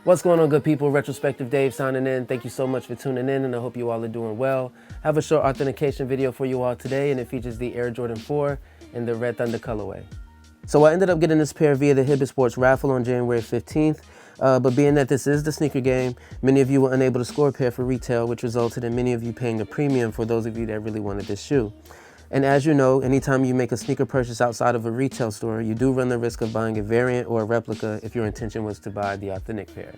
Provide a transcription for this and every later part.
What's going on, good people? Retrospective Dave signing in. Thank you so much for tuning in, and I hope you all are doing well. I have a short authentication video for you all today, and it features the Air Jordan 4 in the Red Thunder colorway. So I ended up getting this pair via the Hibbett Sports raffle on January 15th, but being that this is the sneaker game, many of you were unable to score a pair for retail, which resulted in many of you paying a premium for those of you that really wanted this shoe. And as you know, anytime you make a sneaker purchase outside of a retail store, you do run the risk of buying a variant or a replica if your intention was to buy the authentic pair.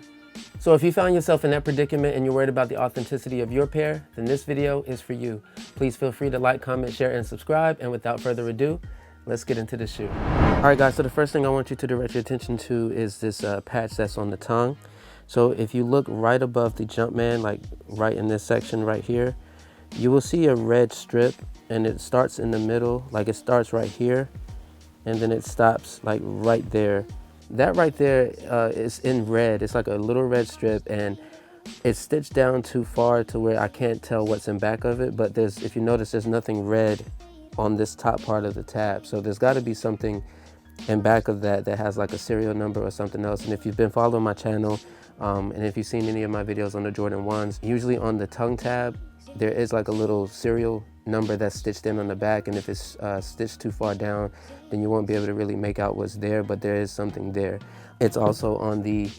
So if you found yourself in that predicament and you're worried about the authenticity of your pair, then this video is for you. Please feel free to like, comment, share, and subscribe. And without further ado, let's get into the shoe. All right, guys, so the first thing I want you to direct your attention to is this patch that's on the tongue. So if you look right above the Jumpman, like right in this section right here, you will see a red strip, and it starts in the middle, like it starts right here, and then it stops like right there. That right there is in red. It's like a little red strip, and it's stitched down too far to where I can't tell what's in back of it, but if you notice, there's nothing red on this top part of the tab. So there's got to be something in back of that has like a serial number or something else. And if you've been following my channel, and if you've seen any of my videos on the Jordan 1s, usually on the tongue tab, there is like a little serial number that's stitched in on the back, and if it's stitched too far down, then you won't be able to really make out what's there, but there is something there. It's also on the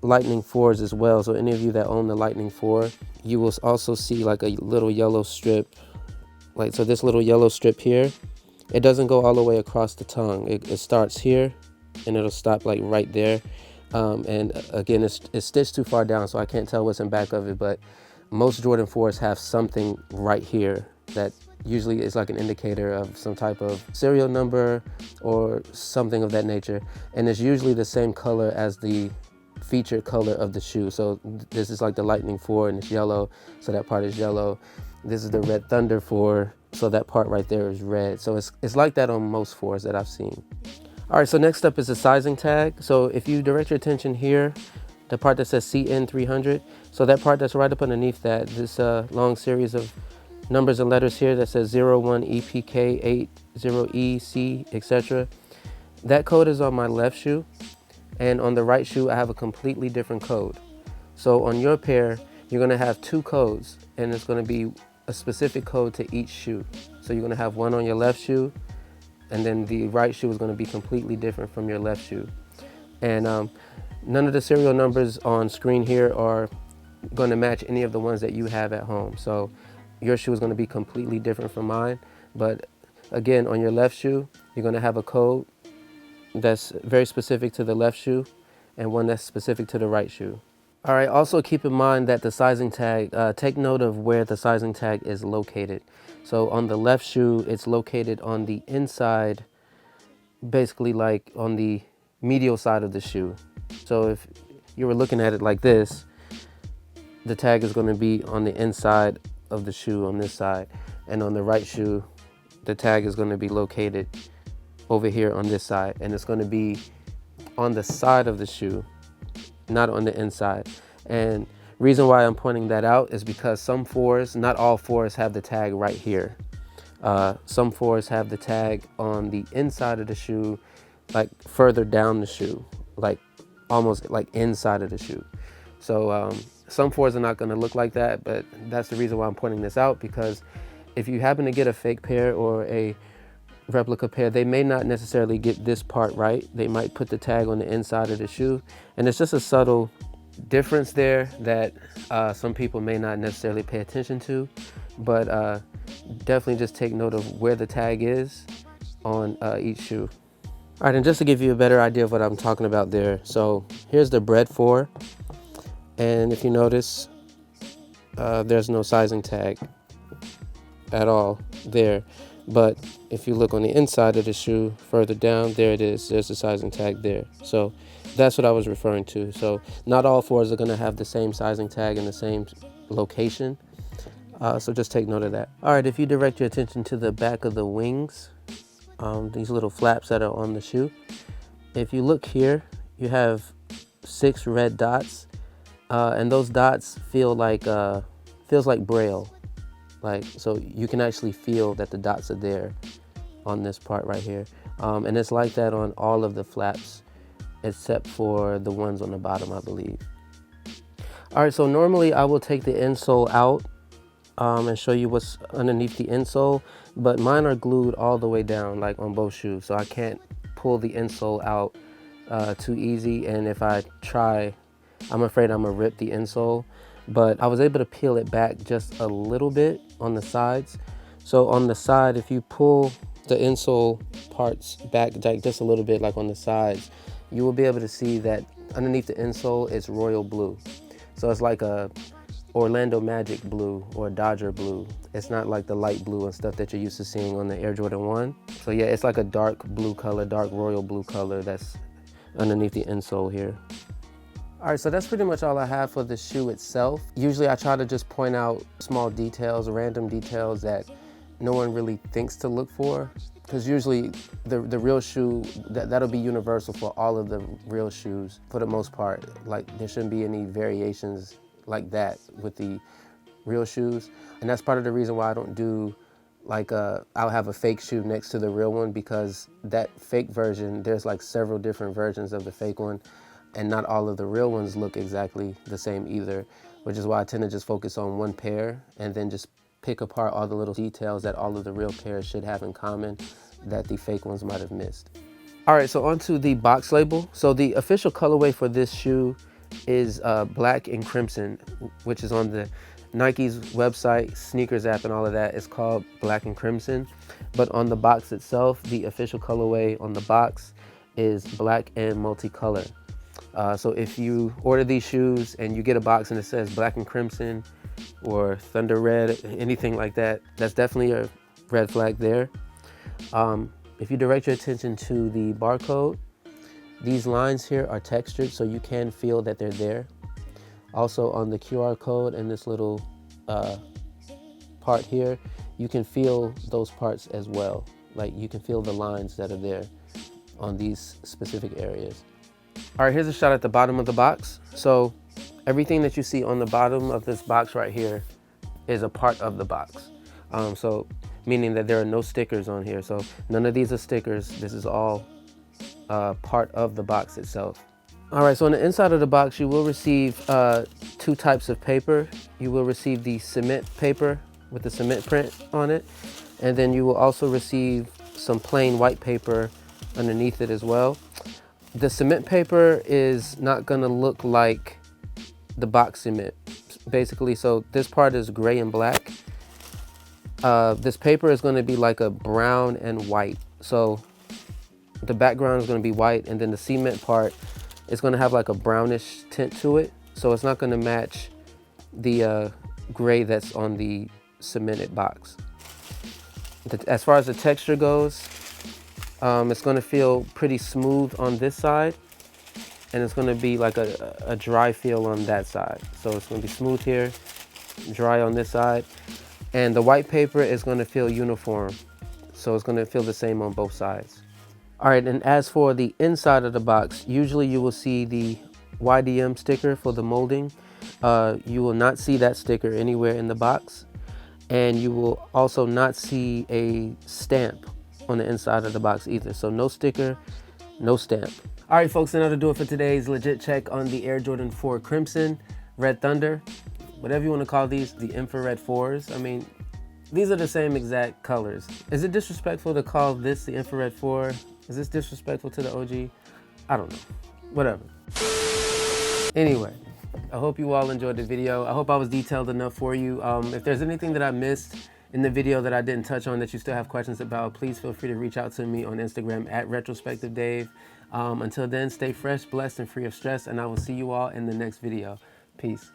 Lightning 4s as well. So any of you that own the Lightning 4, you will also see like a little yellow strip, like, so this little yellow strip here, it doesn't go all the way across the tongue. It starts here and it'll stop like right there. And again, it's stitched too far down, so I can't tell what's in back of it, but most Jordan 4s have something right here that usually is like an indicator of some type of serial number or something of that nature. And it's usually the same color as the featured color of the shoe. So this is like the Lightning 4 and it's yellow, so that part is yellow. This is the Red Thunder 4, so that part right there is red. So it's like that on most 4s that I've seen. All right, so next up is the sizing tag. So if you direct your attention here, the part that says CN300, so that part that's right up underneath that, this long series of numbers and letters here that says 01 EPK 80EC, etc. That code is on my left shoe, and on the right shoe I have a completely different code. So on your pair, you're gonna have two codes, and it's gonna be a specific code to each shoe. So you're gonna have one on your left shoe, and then the right shoe is gonna be completely different from your left shoe. And none of the serial numbers on screen here are going to match any of the ones that you have at home. So your shoe is going to be completely different from mine. But again, on your left shoe, you're going to have a code that's very specific to the left shoe and one that's specific to the right shoe. All right, also keep in mind that the sizing tag, take note of where the sizing tag is located. So on the left shoe, it's located on the inside, basically like on the medial side of the shoe. So if you were looking at it like this, the tag is going to be on the inside of the shoe on this side, and on the right shoe, the tag is going to be located over here on this side, and it's going to be on the side of the shoe, not on the inside. And reason why I'm pointing that out is because some 4s, not all 4s, have the tag right here. Some 4s have the tag on the inside of the shoe, like further down the shoe, like almost like inside of the shoe. So some 4s are not going to look like that, but that's the reason why I'm pointing this out, because if you happen to get a fake pair or a replica pair, they may not necessarily get this part right. They might put the tag on the inside of the shoe, and it's just a subtle difference there that some people may not necessarily pay attention to, but definitely just take note of where the tag is on each shoe. All right, and just to give you a better idea of what I'm talking about there, so here's the Bread 4, and if you notice, there's no sizing tag at all there. But if you look on the inside of the shoe, further down, there it is. There's the sizing tag there. So that's what I was referring to. So not all 4s are going to have the same sizing tag in the same location. So just take note of that. All right, if you direct your attention to the back of the wings, these little flaps that are on the shoe, if you look here, you have 6 red dots, and those dots feels like braille. Like, so you can actually feel that the dots are there on this part right here. And it's like that on all of the flaps except for the ones on the bottom, I believe. All right, so normally I will take the insole out and show you what's underneath the insole, but mine are glued all the way down, like on both shoes, so I can't pull the insole out too easy, and if I try, I'm afraid I'm gonna rip the insole. But I was able to peel it back just a little bit on the sides. So on the side, if you pull the insole parts back just a little bit, like on the sides, you will be able to see that underneath the insole it's royal blue. So it's like a Orlando Magic blue or Dodger blue. It's not like the light blue and stuff that you're used to seeing on the Air Jordan 1. So yeah, it's like a dark blue color, dark royal blue color that's underneath the insole here. All right, so that's pretty much all I have for the shoe itself. Usually I try to just point out small details, random details that no one really thinks to look for. Because usually the real shoe, that'll be universal for all of the real shoes for the most part. Like there shouldn't be any variations like that with the real shoes. And that's part of the reason why I don't do like I'll have a fake shoe next to the real one, because that fake version, there's like several different versions of the fake one. And not all of the real ones look exactly the same either, which is why I tend to just focus on one pair and then just pick apart all the little details that all of the real pairs should have in common that the fake ones might have missed. All right, so onto the box label. So the official colorway for this shoe is black and crimson, which is on the Nike's website, sneakers app, and all of that. It's called black and crimson. But on the box itself, the official colorway on the box is black and multicolor. So if you order these shoes and you get a box and it says black and crimson or thunder red, anything like that, that's definitely a red flag there. If you direct your attention to the barcode, these lines here are textured, so you can feel that they're there. Also on the QR code and this little part here, you can feel those parts as well. Like you can feel the lines that are there on these specific areas. All right, here's a shot at the bottom of the box. So everything that you see on the bottom of this box right here is a part of the box. So meaning that there are no stickers on here. So none of these are stickers. This is all part of the box itself. All right, so on the inside of the box, you will receive two types of paper. You will receive the cement paper with the cement print on it. And then you will also receive some plain white paper underneath it as well. The cement paper is not gonna look like the box cement, basically. So this part is gray and black. This paper is gonna be like a brown and white. So the background is gonna be white, and then the cement part is gonna have like a brownish tint to it. So it's not gonna match the gray that's on the cemented box. As far as the texture goes, it's gonna feel pretty smooth on this side, and it's gonna be like a dry feel on that side. So it's gonna be smooth here, dry on this side. And the white paper is gonna feel uniform. So it's gonna feel the same on both sides. All right, and as for the inside of the box, usually you will see the YDM sticker for the molding. You will not see that sticker anywhere in the box. And you will also not see a stamp on the inside of the box either. So no sticker, no stamp. All right, folks, and that'll do it for today's legit check on the Air Jordan 4 Crimson, Red Thunder, whatever you want to call these, the infrared 4s. I mean, these are the same exact colors. Is it disrespectful to call this the infrared 4? Is this disrespectful to the OG? I don't know, whatever. Anyway, I hope you all enjoyed the video. I hope I was detailed enough for you. If there's anything that I missed in the video that I didn't touch on that you still have questions about, please feel free to reach out to me on Instagram at retrospectivedave. Until then, stay fresh, blessed, and free of stress, and I will see you all in the next video. Peace.